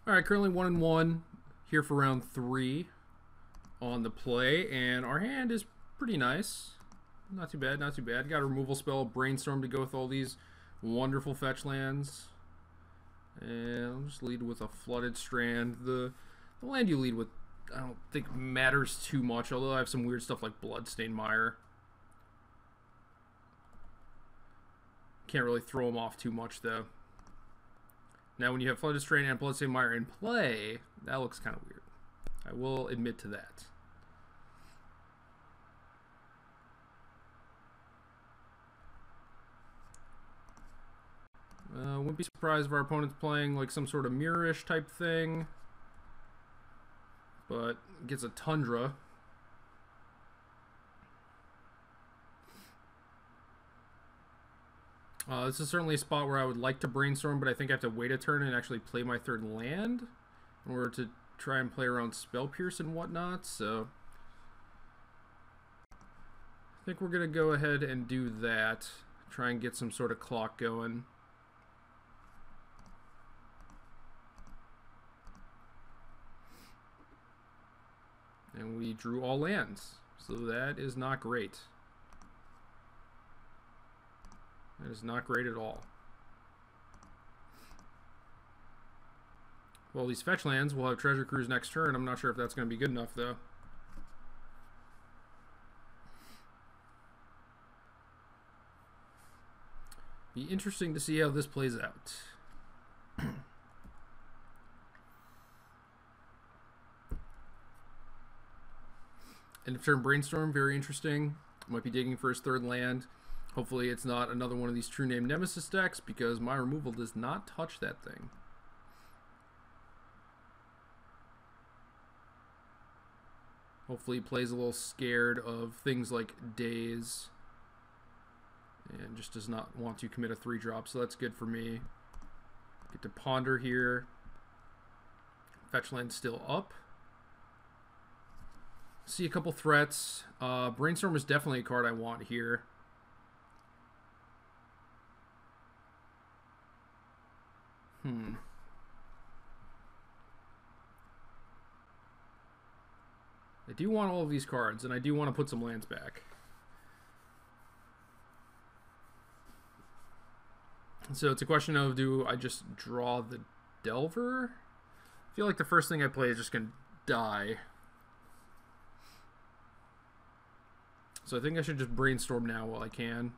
All right, currently 1-1 here for round 3 on the play, and our hand is pretty nice. Not too bad, not too bad. Got a removal spell, Brainstorm to go with all these wonderful fetch lands. And I'll just lead with a Flooded Strand. The land you lead with, I don't think matters too much, although I have some weird stuff like Bloodstained Mire. Can't really throw them off too much, though. Now, when you have Flooded Strand and Bloodstained Mire in play, that looks kind of weird. I will admit to that. Wouldn't be surprised if our opponent's playing like some sort of mirror-ish type thing. But gets a Tundra. This is certainly a spot where I would like to brainstorm, but I think I have to wait a turn and actually play my third land in order to try and play around Spell Pierce and whatnot, so I think we're going to go ahead and do that. Try and get some sort of clock going. And we drew all lands, so that is not great. That is not great at all. Well, these fetch lands will have Treasure Cruise next turn. I'm not sure if that's going to be good enough, though. Be interesting to see how this plays out. End of turn Brainstorm, very interesting. Might be digging for his third land. Hopefully it's not another one of these True Name Nemesis decks, because my removal does not touch that thing. Hopefully he plays a little scared of things like Daze and just does not want to commit a 3-drop, so that's good for me. Get to Ponder here. Fetch land still up. See a couple threats. Brainstorm is definitely a card I want here. I do want all of these cards, and I do want to put some lands back. So it's a question of, do I just draw the Delver? I feel like the first thing I play is just going to die. So I think I should just brainstorm now while I can.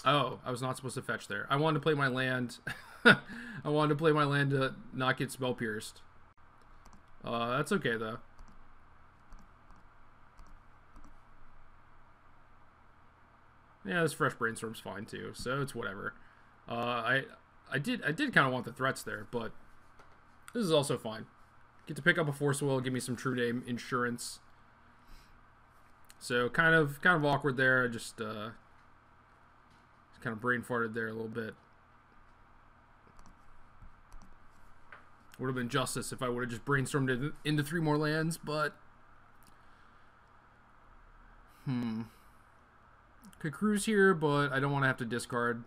Oh, I was not supposed to fetch there. I wanted to play my land. I wanted to play my land to not get spell pierced. That's okay though. Yeah, this fresh brainstorm's fine too, so it's whatever. I did kind of want the threats there, but this is also fine. Get to pick up a Force Will, give me some True Name insurance. So kind of awkward there. I just kind of brain farted there a little bit. Would have been justice if I would have just brainstormed into 3 more lands, but could cruise here, but I don't want to have to discard,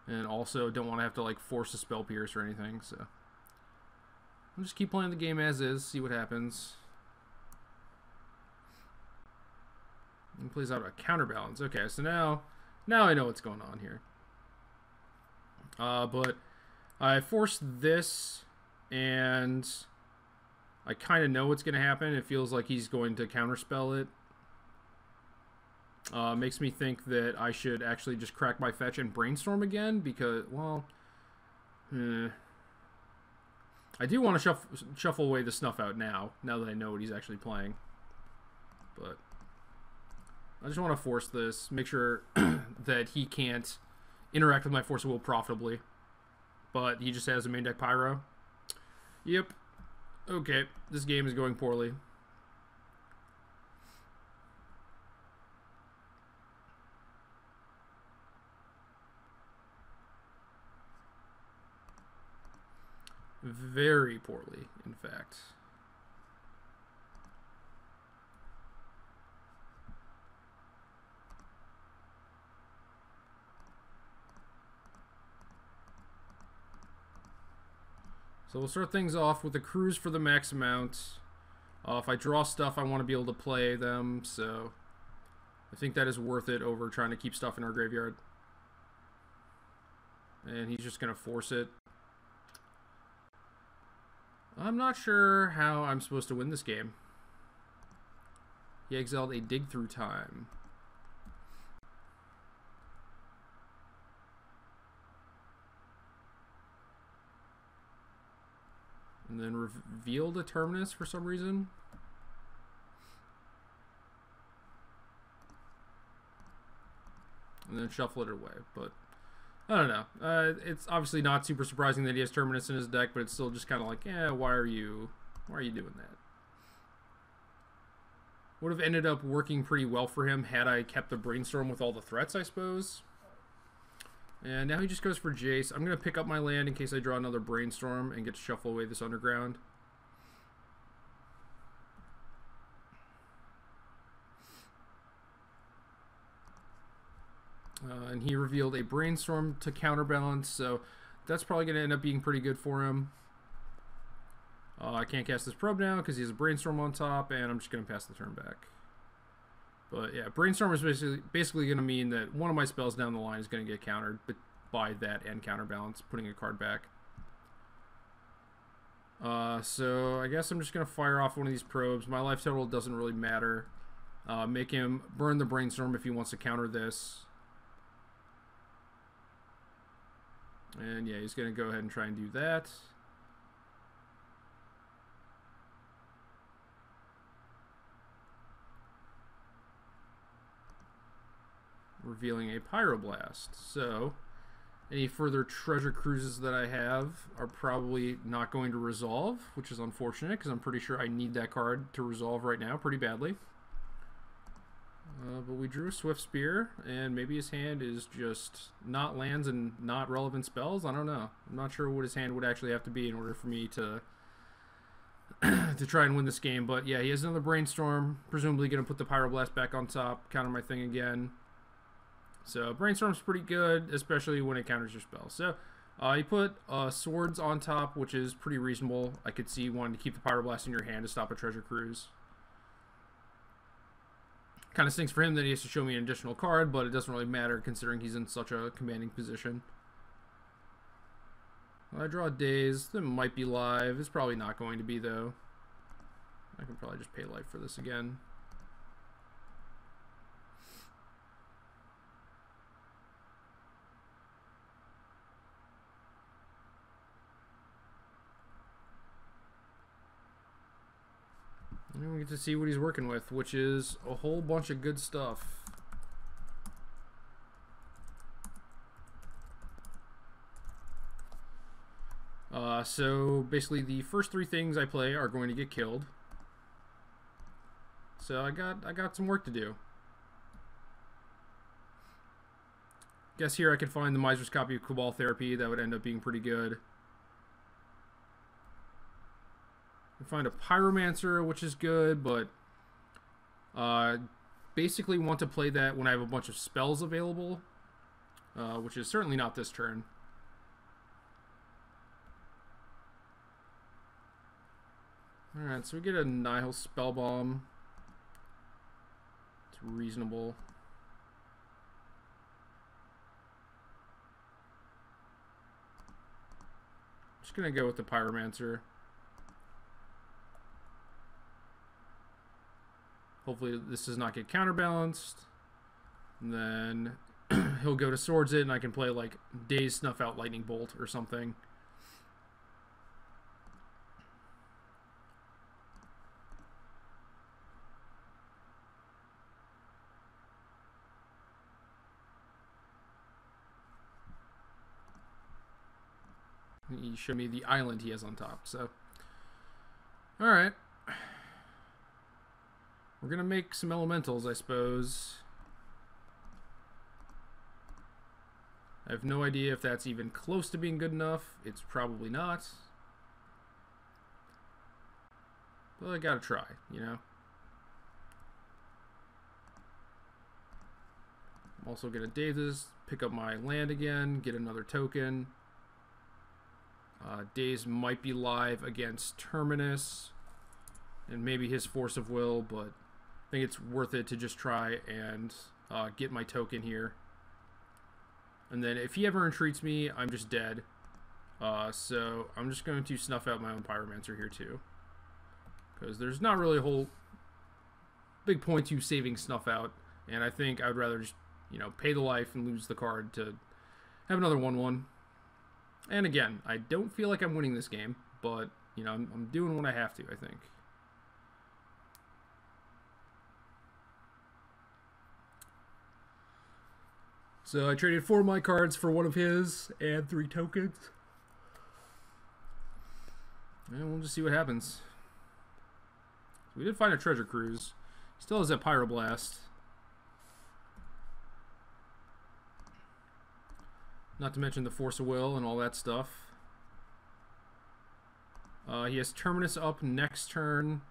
and also don't want to have to like force a Spell Pierce or anything. So I'll just keep playing the game as is, see what happens. He plays out a Counterbalance. Okay, so now I know what's going on here. But I forced this, and I kind of know what's going to happen. It feels like he's going to counterspell it. Makes me think that I should actually just crack my fetch and brainstorm again, because, well, I do want to shuffle away the Snuff Out now that I know what he's actually playing. But I just want to force this, make sure that he can't interact with my Force of Will profitably. But he just has a main deck Pyro. Yep. Okay, this game is going poorly. Very poorly, in fact. So we'll start things off with a cruise for the max amount. If I draw stuff, I want to be able to play them, so I think that is worth it over trying to keep stuff in our graveyard. And he's just going to force it. I'm not sure how I'm supposed to win this game. He exiled a dig through time. And then revealed a terminus for some reason. And then shuffle it away. But I don't know. It's obviously not super surprising that he has terminus in his deck, but it's still just kind of like, why are you doing that? Would have ended up working pretty well for him had I kept the brainstorm with all the threats, I suppose. And now he just goes for Jace. I'm going to pick up my land in case I draw another brainstorm and get to shuffle away this underground. And he revealed a brainstorm to counterbalance, so that's probably going to end up being pretty good for him. I can't cast this probe now because he has a brainstorm on top, and I'm just going to pass the turn back. But yeah, brainstorm is basically going to mean that one of my spells down the line is going to get countered by that and counterbalance, putting a card back. So I guess I'm just going to fire off one of these probes. My life total doesn't really matter. Make him burn the brainstorm if he wants to counter this. And yeah, he's going to go ahead and try and do that. Revealing a Pyroblast. So any further treasure cruises that I have are probably not going to resolve, which is unfortunate because I'm pretty sure I need that card to resolve right now pretty badly. But we drew a Swift Spear, and maybe his hand is just not lands and not relevant spells. I don't know. I'm not sure what his hand would actually have to be in order for me to to try and win this game. But yeah, he has another Brainstorm, presumably going to put the Pyroblast back on top, counter my thing again. So Brainstorm's pretty good, especially when it counters your spell. So he put Swords on top, which is pretty reasonable. I could see wanting to keep the Pyroblast in your hand to stop a treasure cruise. Kind of stinks for him that he has to show me an additional card, but it doesn't really matter considering he's in such a commanding position. Well, I draw Daze. That might be live. It's probably not going to be, though. I can probably just pay life for this again. And we get to see what he's working with, which is a whole bunch of good stuff. So basically the first three things I play are going to get killed. So I got some work to do. Guess here I could find the Miser's copy of Cabal Therapy. That would end up being pretty good. Find a Pyromancer, which is good, but basically want to play that when I have a bunch of spells available, which is certainly not this turn. Alright, so we get a Nihil Spellbomb. It's reasonable. Just gonna go with the Pyromancer. Hopefully this does not get counterbalanced. And then he'll go to Swords it, and I can play like Daze, Snuff Out Lightning Bolt or something. He showed me the island he has on top, so. Alright. We're going to make some elementals, I suppose. I have no idea if that's even close to being good enough. It's probably not. But I gotta try, you know? I'm also going to Daze this, pick up my land again, get another token. Daze might be live against Terminus and maybe his Force of Will, but I think it's worth it to just try and get my token here. And then if he ever entreats me, I'm just dead. So I'm just going to snuff out my own Pyromancer here too, because there's not really a whole big point to saving snuff out, and I think I'd rather just, you know, pay the life and lose the card to have another 1/1. And again, I don't feel like I'm winning this game, but, you know, I'm doing what I have to, I think. So I traded 4 of my cards for 1 of his and 3 tokens. And we'll just see what happens. We did find a treasure cruise. Still has that Pyroblast. Not to mention the Force of Will and all that stuff. He has Terminus up next turn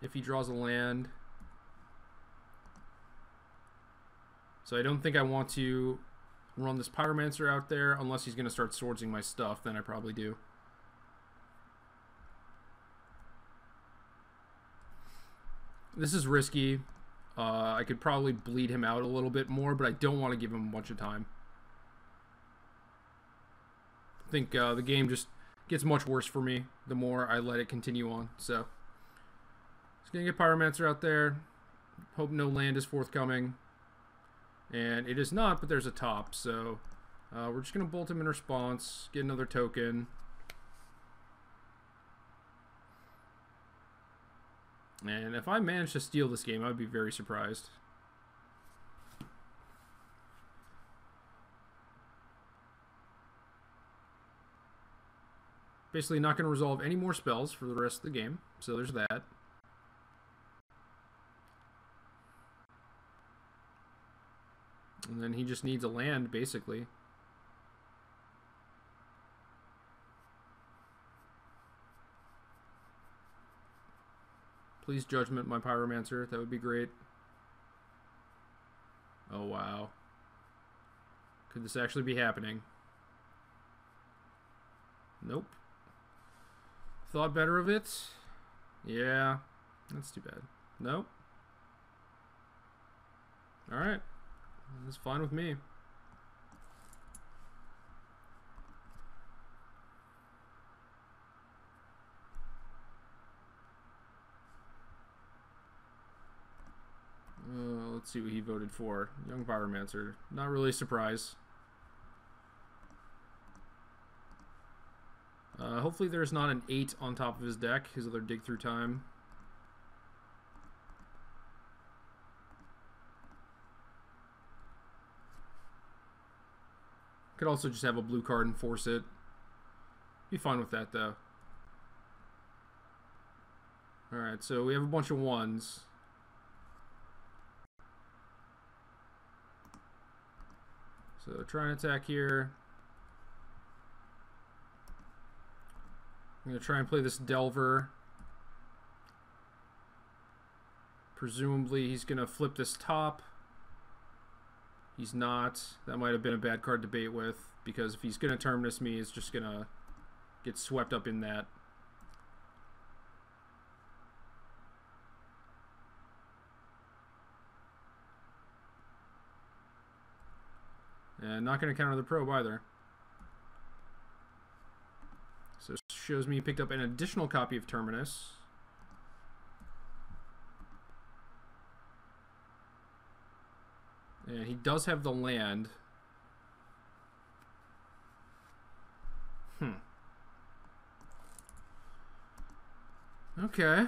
if he draws a land. So I don't think I want to run this Pyromancer out there unless he's going to start swordsing my stuff. Then I probably do. This is risky. I could probably bleed him out a little bit more, but I don't want to give him a bunch of time. I think the game just gets much worse for me the more I let it continue on. So, just going to get Pyromancer out there. Hope no land is forthcoming. And it is not, but there's a top. So, we're just going to bolt him in response. Get another token. And if I manage to steal this game, I'd be very surprised. Basically not going to resolve any more spells for the rest of the game. So there's that. And then he just needs a land, basically. Please judgment my Pyromancer. That would be great. Oh, wow. Could this actually be happening? Nope. Thought better of it. Yeah. That's too bad. Nope. Alright. That's fine with me. Let's see what he voted for. Young Pyromancer. Not really a surprise. Hopefully there's not an 8 on top of his deck, his other dig through time. Could also just have a blue card and force it. Be fine with that though. Alright, so we have a bunch of 1s. So try and attack here. I'm going to try and play this Delver. Presumably he's going to flip this top. He's not. That might have been a bad card to bait with, because if he's going to Terminus me, it's just going to get swept up in that. And not going to counter the probe either. So it shows me he picked up an additional copy of Terminus. And he does have the land. Okay.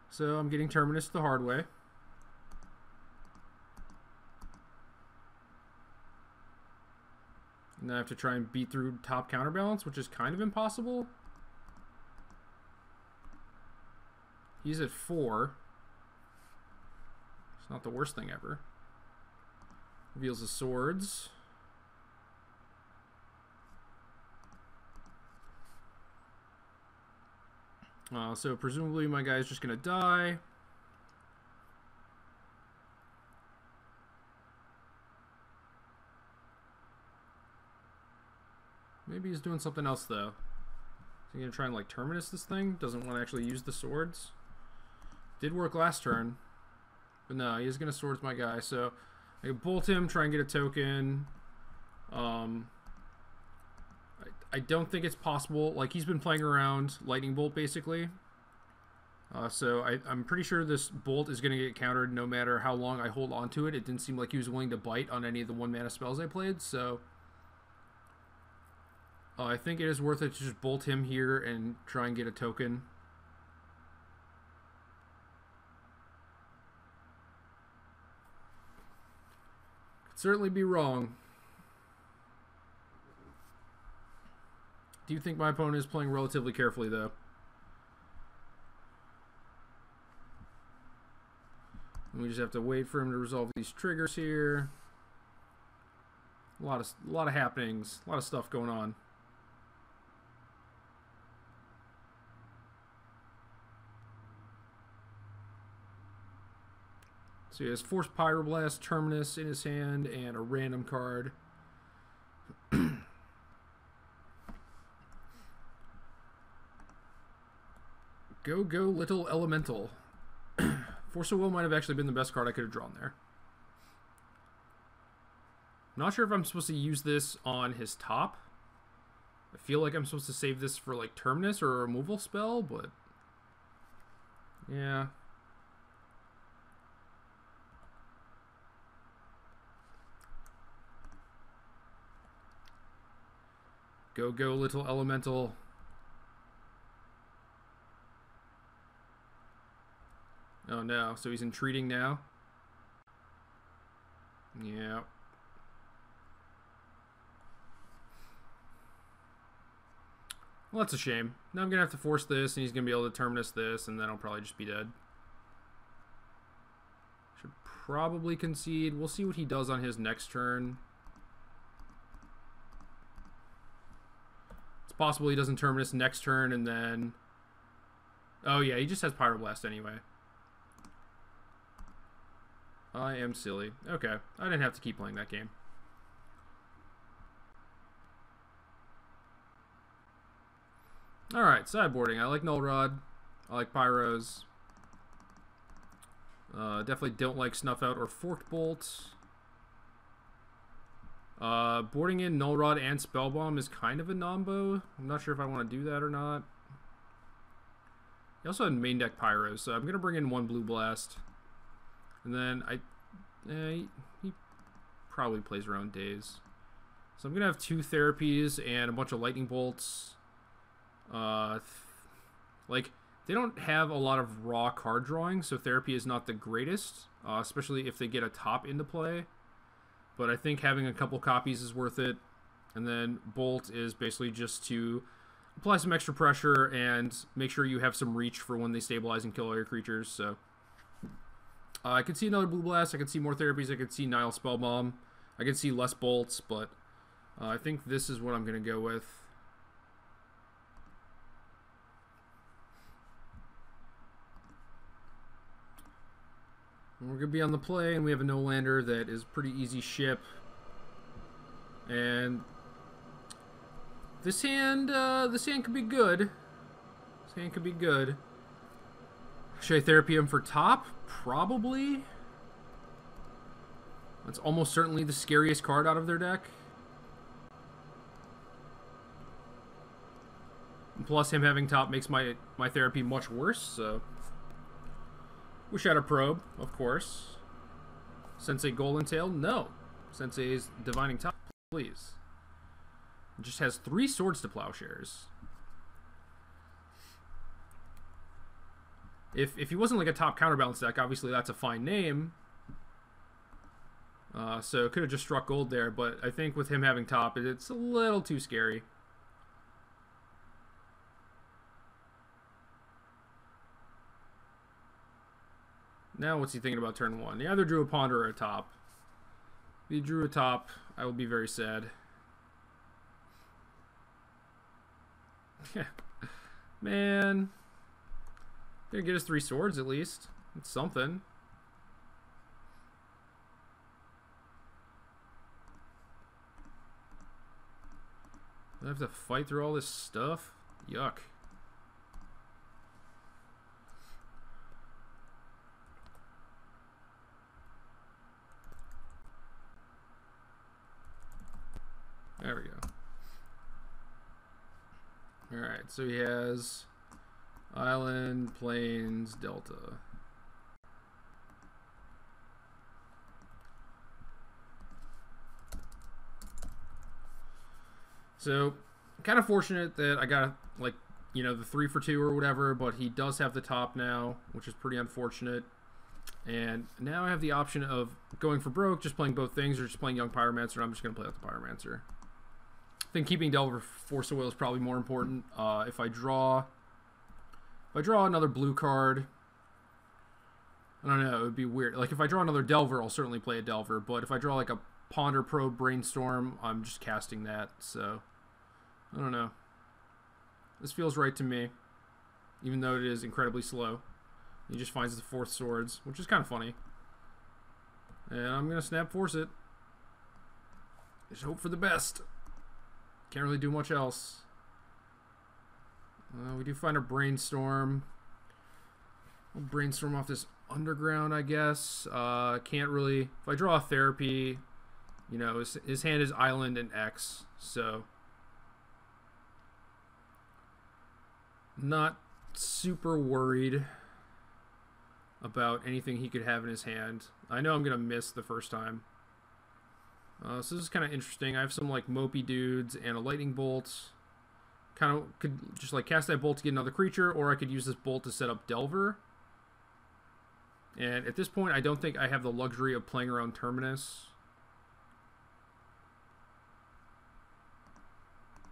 So I'm getting Terminus the hard way. And I have to try and beat through top counterbalance, which is kind of impossible. He's at 4. It's not the worst thing ever. Reveals the swords. So presumably my guy's just going to die. Maybe he's doing something else, though. Is he going to try and, like, terminus this thing? Doesn't want to actually use the swords. Did work last turn. But no, he's going to swords my guy. So I can bolt him, try and get a token. I don't think it's possible. Like, he's been playing around Lightning Bolt, basically. So I'm pretty sure this Bolt is going to get countered no matter how long I hold on to it. It didn't seem like he was willing to bite on any of the 1-mana spells I played, so I think it is worth it to just Bolt him here and try and get a token. Could certainly be wrong. Do you think my opponent is playing relatively carefully, though? And we just have to wait for him to resolve these triggers here. A lot of happenings, a lot of stuff going on. So he has Forced Pyroblast, Terminus in his hand, and a random card. Go, little elemental. Force of Will might have actually been the best card I could have drawn there. I'm not sure if I'm supposed to use this on his top. I feel like I'm supposed to save this for like Terminus or a removal spell, but yeah. Go, little elemental. Oh no, so he's entreating now? Yeah. Well, that's a shame. Now I'm going to have to force this, and he's going to be able to terminus this, and then I'll probably just be dead. Should probably concede. We'll see what he does on his next turn. It's possible he doesn't terminus next turn, and then... Oh yeah, he just has Pyroblast anyway. I am silly. Okay, I didn't have to keep playing that game. Alright, sideboarding. I like Null Rod. I like Pyros. Definitely don't like Snuff Out or Forked Bolt. Boarding in Null Rod and Spellbomb is kind of a nombo. I'm not sure if I want to do that or not. He also had main deck Pyros, so I'm going to bring in one Blue Blast. And then he probably plays around Daze. So I'm going to have 2 Therapies and a bunch of Lightning Bolts. Like, they don't have a lot of raw card drawing, so Therapy is not the greatest, especially if they get a top into play. But I think having a couple copies is worth it. And then Bolt is basically just to apply some extra pressure and make sure you have some reach for when they stabilize and kill all your creatures. So I could see another Blue Blast, I could see more Therapies, I could see Nile Spellbomb, I could see less Bolts, but I think this is what I'm going to go with. We're going to be on the play, and we have a no-lander that is pretty easy ship. And this hand could be good. This hand could be good. Should I Therapy him for top? Probably. That's almost certainly the scariest card out of their deck. And plus, him having top makes my Therapy much worse, so... Wish I had a Probe, of course. Sensei Golden Tail? No. Sensei's Divining Top, please. It just has 3 Swords to Plowshares. If he wasn't like a top counterbalance deck, obviously that's a fine name. So could have just struck gold there, but I think with him having top, it's a little too scary. Now what's he thinking about turn 1? He either drew a Ponder or a top. If he drew a top, I will be very sad. Man. Gonna get us 3 swords at least. It's something. I have to fight through all this stuff? Yuck. There we go. Alright, so he has Island, Plains, Delta. So, kind of fortunate that I got, like, you know, the 3 for 2 or whatever, but he does have the top now, which is pretty unfortunate. And now I have the option of going for broke, just playing both things, or just playing Young Pyromancer, and I'm just going to play out the Pyromancer. I think keeping Delver Force of Will is probably more important. If I draw another blue card, I don't know, it would be weird. Like, if I draw another Delver, I'll certainly play a Delver, but if I draw, like, a Ponder, Probe, Brainstorm, I'm just casting that, so I don't know. This feels right to me, even though it is incredibly slow. He just finds the 4th swords, which is kind of funny. And I'm going to Snap Force it. Just hope for the best. Can't really do much else. We do find a Brainstorm. We'll Brainstorm off this Underground, I guess. Can't really... If I draw a Therapy, you know, his hand is Island and X, so... Not super worried about anything he could have in his hand. I know I'm going to miss the first time. So this is kind of interesting. I have some like mopey dudes and a lightning bolt. Kind of could just like cast that bolt to get another creature, or I could use this bolt to set up Delver. And at this point, I don't think I have the luxury of playing around Terminus.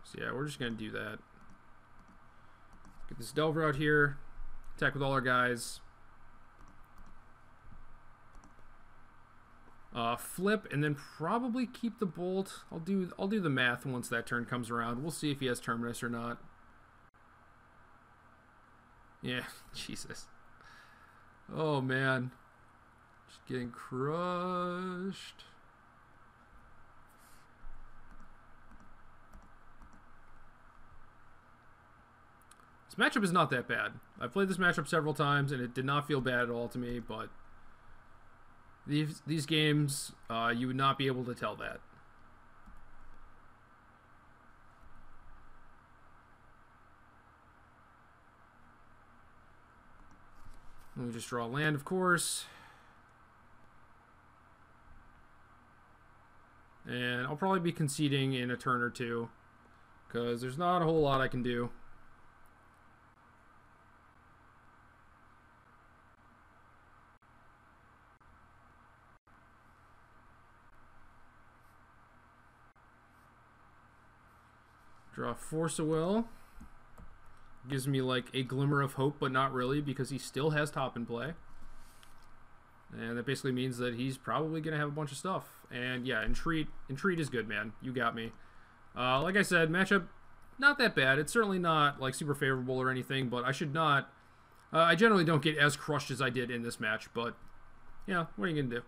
So yeah, we're just going to do that. Get this Delver out here. Attack with all our guys. Flip and then probably keep the bolt. I'll do the math once that turn comes around. We'll see if he has Terminus or not. Yeah, Jesus. Oh man. Just getting crushed. This matchup is not that bad. I've played this matchup several times and it did not feel bad at all to me, but these games, you would not be able to tell that. Let me just draw a land, of course. And I'll probably be conceding in a turn or two, because there's not a whole lot I can do. Draw Force of Will. Gives me like a glimmer of hope, but not really, because he still has top in play. And that basically means that he's probably going to have a bunch of stuff. And yeah, Entreat is good, man. You got me. Like I said, matchup, not that bad. It's certainly not like super favorable or anything, but I should not... I generally don't get as crushed as I did in this match, but yeah, what are you going to do?